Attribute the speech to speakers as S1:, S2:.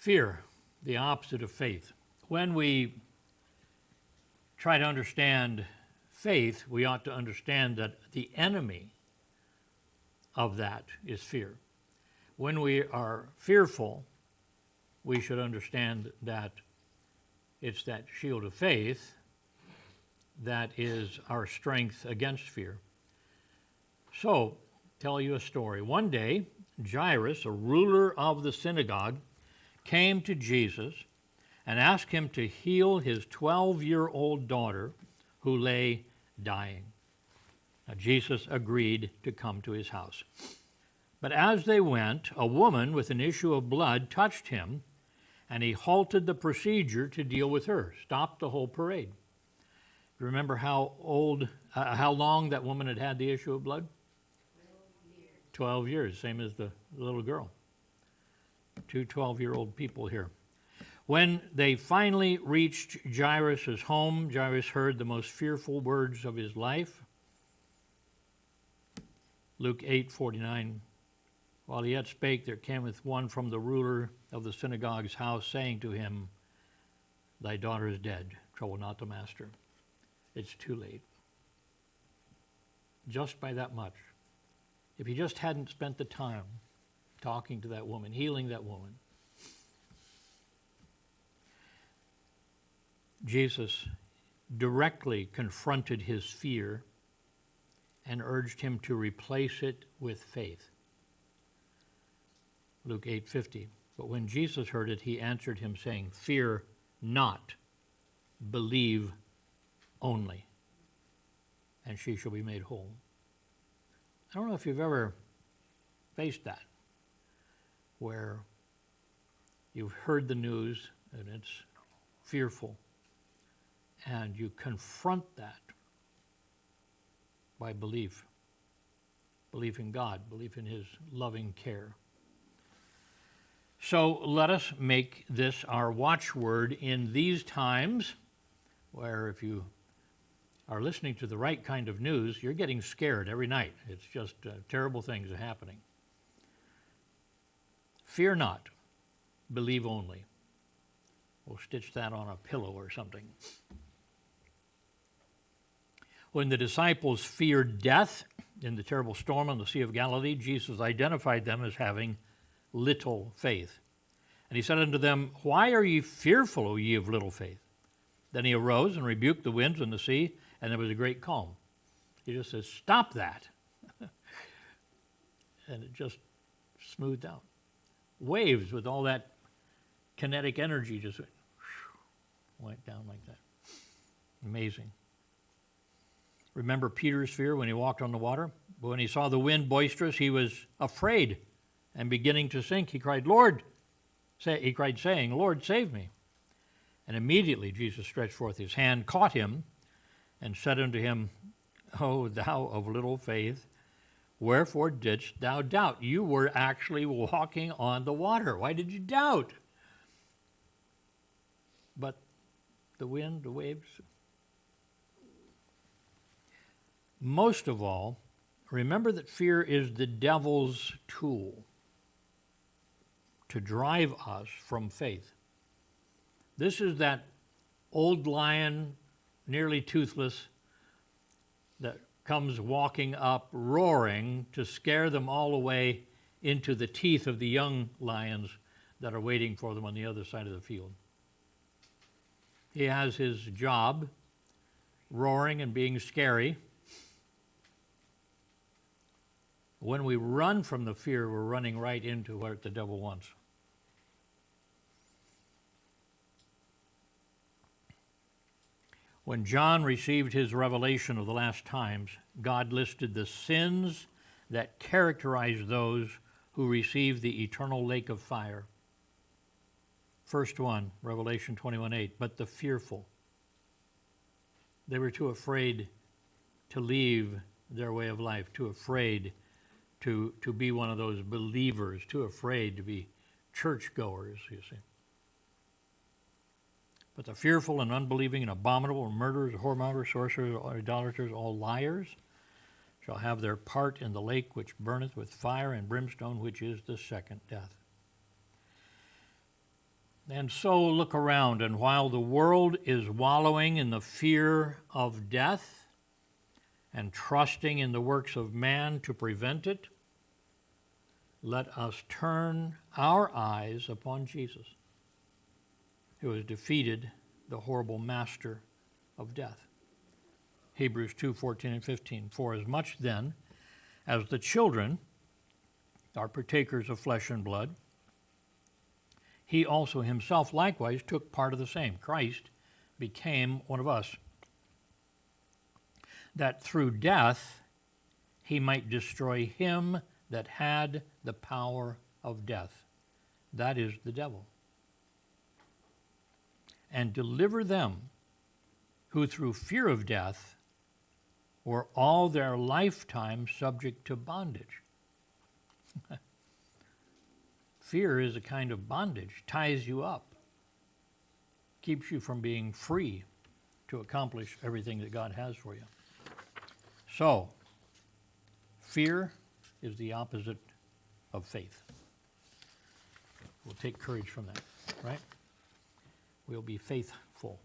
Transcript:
S1: Fear, the opposite of faith. When we try to understand faith, we ought to understand that the enemy of that is fear. When we are fearful, we should understand that it's that shield of faith that is our strength against fear. So, tell you a story. One day, Jairus, a ruler of the synagogue, came to Jesus and asked him to heal his 12-year-old daughter who lay dying. Now, Jesus agreed to come to his house. But as they went, a woman with an issue of blood touched him, and he halted the procedure to deal with her, stopped the whole parade. Remember how long that woman had had the issue of blood? 12 years, same as the little girl. Two 12-year-old people here. When they finally reached Jairus' home, Jairus heard the most fearful words of his life. Luke 8:49. While he yet spake, there cometh one from the ruler of the synagogue's house, saying to him, Thy daughter is dead. Trouble not the master. It's too late. Just by that much. If he just hadn't spent the time talking to that woman, healing that woman. Jesus directly confronted his fear and urged him to replace it with faith. Luke 8:50. But when Jesus heard it, he answered him, saying, Fear not, believe only, and she shall be made whole. I don't know if you've ever faced that, where you've heard the news and it's fearful, and you confront that by belief. Belief in God, belief in his loving care. So let us make this our watchword in these times, where if you are listening to the right kind of news, you're getting scared every night. It's just terrible things are happening. Fear not, believe only. We'll stitch that on a pillow or something. When the disciples feared death in the terrible storm on the Sea of Galilee, Jesus identified them as having little faith. And he said unto them, Why are ye fearful, O ye of little faith? Then he arose and rebuked the winds and the sea, and there was a great calm. He just says, Stop that. And it just smoothed out. Waves with all that kinetic energy just went down like that. Amazing. Remember Peter's fear when he walked on the water? But when he saw the wind boisterous, he was afraid, and beginning to sink, he cried, saying, Lord, save me. And immediately Jesus stretched forth his hand, caught him, and said unto him, O thou of little faith, wherefore didst thou doubt? You were actually walking on the water. Why did you doubt? But the wind, the waves. Most of all, remember that fear is the devil's tool to drive us from faith. This is that old lion, nearly toothless, that comes walking up, roaring to scare them all away into the teeth of the young lions that are waiting for them on the other side of the field. He has his job, roaring and being scary. When we run from the fear, we're running right into what the devil wants. When John received his revelation of the last times, God listed the sins that characterize those who receive the eternal lake of fire. First one, Revelation 21:8, but the fearful. They were too afraid to leave their way of life, too afraid to be one of those believers, too afraid to be churchgoers, you see. But the fearful and unbelieving and abominable, murderers, whoremongers, sorcerers, idolaters, all liars, shall have their part in the lake which burneth with fire and brimstone, which is the second death. And so look around, and while the world is wallowing in the fear of death and trusting in the works of man to prevent it, let us turn our eyes upon Jesus, who has defeated the horrible master of death. Hebrews 2:14 and 15. For as much then as the children are partakers of flesh and blood, he also himself likewise took part of the same. Christ became one of us, that through death he might destroy him that had the power of death, that is, the devil, and deliver them who through fear of death were all their lifetime subject to bondage. Fear is a kind of bondage, ties you up, keeps you from being free to accomplish everything that God has for you. So, fear is the opposite of faith. We'll take courage from that, right? We'll be faithful.